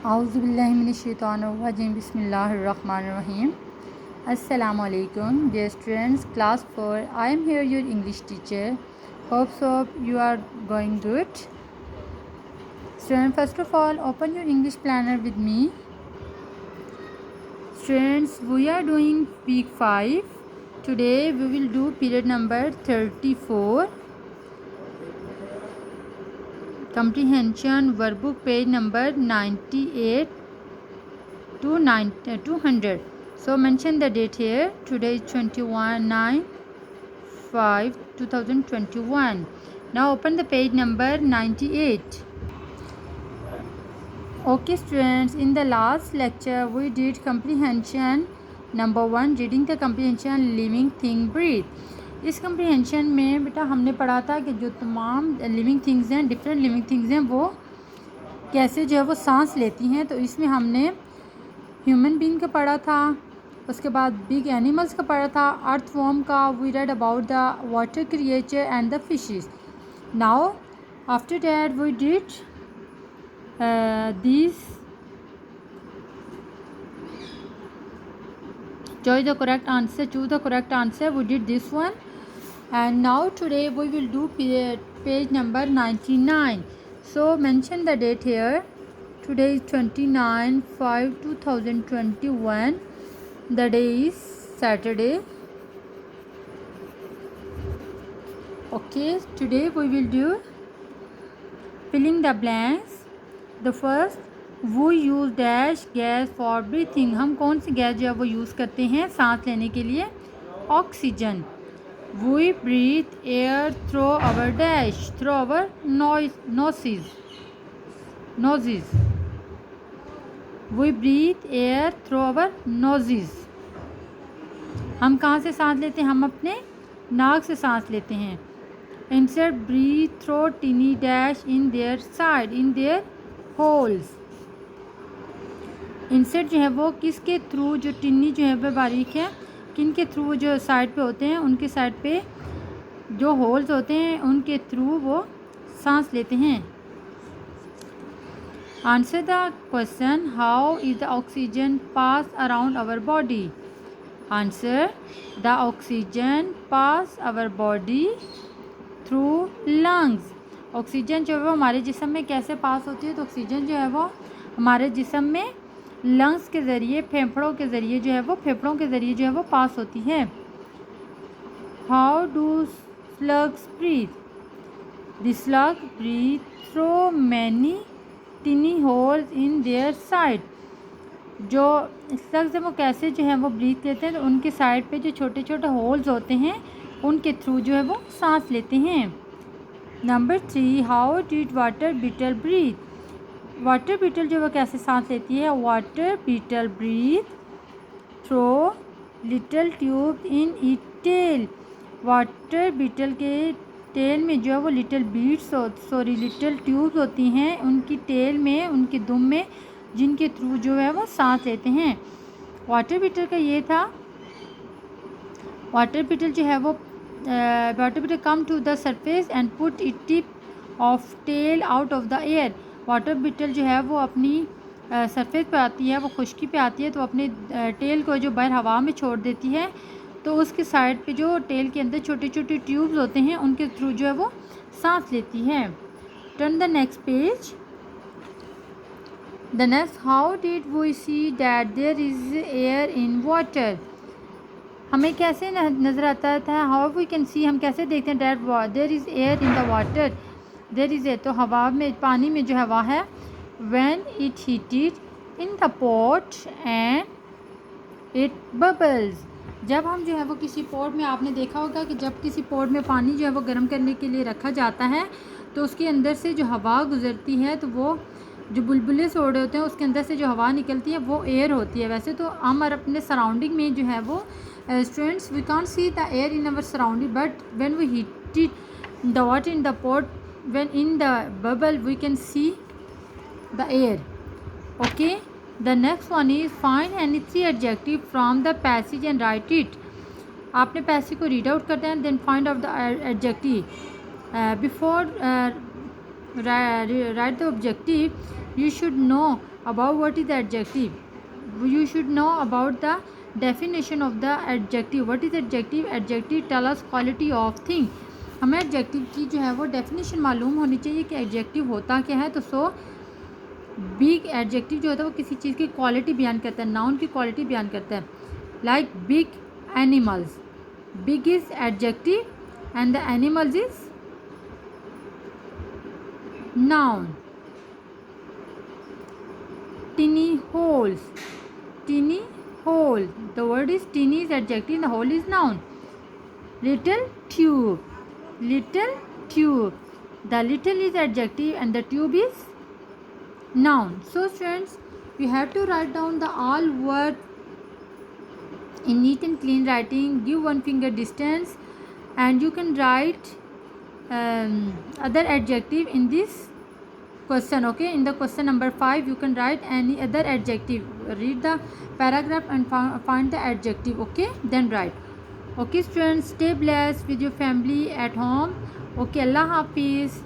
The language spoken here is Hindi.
Auzubillahiminash-shaytanir-rajim. Bismillahir-rahmanir-rahim. Assalamualaikum, dear students, class 4. I am here, your English teacher. Hope so you are going good. Students, first of all, open your English planner with me. Students, we are doing week 5. Today we will do period number 34. Comprehension workbook page number 98 to 200. So mention the date here. Today is 21/9/2021. Now open the page number 98. Okay students, in the last lecture we did comprehension number 1, reading the comprehension living thing breathe. इस कम्प्रीहेंशन में बेटा हमने पढ़ा था कि जो तमाम लिविंग थिंग्स हैं, डिफरेंट लिविंग थिंग्स हैं, वो कैसे जो है वो सांस लेती हैं. तो इसमें हमने ह्यूमन बीइंग का पढ़ा था, उसके बाद बिग एनिमल्स का पढ़ा था, अर्थवॉर्म का. We read about the water creature and the fishes. Now after that we did these choose the correct answer. We did this one, and now today we will do page number 99. So mention the date here. Today is 29/5/2021. The day is Saturday. Okay, today we will do filling the blanks. The first, वो use dash gas for breathing. हम कौन सी गैस जो है वो यूज़ करते हैं सांस लेने के लिए? Oxygen. We breathe air through our dash, through our noses. We breathe air through our noses. हम कहाँ से सांस लेते हैं? हम अपने नाक से सांस लेते हैं. Insert breathe through tiny dash in their side, in their holes. Insert जो है वो किसके थ्रू, जो टिन्नी जो है वो बारीक है, किन के थ्रू जो साइड पे होते हैं, उनके साइड पे जो होल्स होते हैं उनके थ्रू वो सांस लेते हैं. Answer the question, how is the oxygen pass around our body? Answer, the oxygen pass our body through lungs. Oxygen जो है वो हमारे जिस्म में कैसे पास होती है? तो ऑक्सीजन जो है वो हमारे जिस्म में लंग्स के ज़रिए, फेफड़ों के ज़रिए जो है वो पास होती है. How do slugs breathe? The slug breathe through many tiny holes in their side. जो स्लग्स हैं वो कैसे जो है वो ब्रीथ लेते हैं? तो उनके साइड पे जो छोटे छोटे होल्स होते हैं उनके थ्रू जो है वो सांस लेते हैं. Number 3, how did water beetle breathe? Water beetle जो है वो कैसे सांस लेती है? Water beetle breathe through little tube in it tail. Water beetle के टेल में जो है वो लिटल ट्यूब्स होती हैं उनकी टेल में, उनके दुम में, जिनके थ्रू जो है वो सांस लेते हैं. वाटर बीटल का ये था. वाटर बीटल जो है वो water beetle come to the surface and put it tip of tail out of the air. Water beetle जो है वो अपनी सरफेस पे आती है, वो खुश्की पे आती है, तो अपने टेल को जो बाहर हवा में छोड़ देती है, तो उसके साइड पे जो टेल के अंदर छोटे छोटे ट्यूब्स होते हैं उनके थ्रू जो है वो सांस लेती है. Turn the next page. The next, how did we see that there is air in water? हमें कैसे नज़र आता था? हाउ वी कैन सी, हम कैसे देखते हैं? That there is air in the water. There is air, तो हवा में, पानी में जो हवा है. When it heated in the pot and it bubbles. जब हम जो है वो किसी पॉट में, आपने देखा होगा कि जब किसी पॉट में पानी जो है वो गर्म करने के लिए रखा जाता है तो उसके अंदर से जो हवा गुजरती है, तो वो जो बुलबुले से ओढ़े होते हैं उसके अंदर से जो हवा निकलती है वो एयर होती है. वैसे तो हम अपने सराउंडिंग में जो है वो students, we can't see the air in our surrounding, but when we heat it, the water in the pot, when in the bubble, we can see the air. Okay, the next one is find any 3 adjective from the passage and write it. आपने पैसेज को रीड आउट करते हैं, then find out the adjective. Before write the objective, You should know about what is the adjective. You should know about the definition of the adjective. What is adjective? Adjective tell us quality of thing. हमें adjective की जो है वो definition मालूम होनी चाहिए कि adjective होता क्या है. तो so big adjective जो होता है वो किसी चीज़ की quality बयान करता है, noun की quality बयान करता है. Like big animals. Big is adjective and the animals is noun. Tinny holes. Tinny hole. The word is tinny is adjective and the hole is noun. Little tube. Little tube. The little is adjective and the tube is noun. So students, you have to write down the all word in neat and clean writing. Give one finger distance and you can write other adjective in this question. Okay, in the question number 5 you can write any other adjective. Read the paragraph and find the adjective. Okay, then write. Okay students, stay blessed with your family at home. Okay, Allah Hafiz.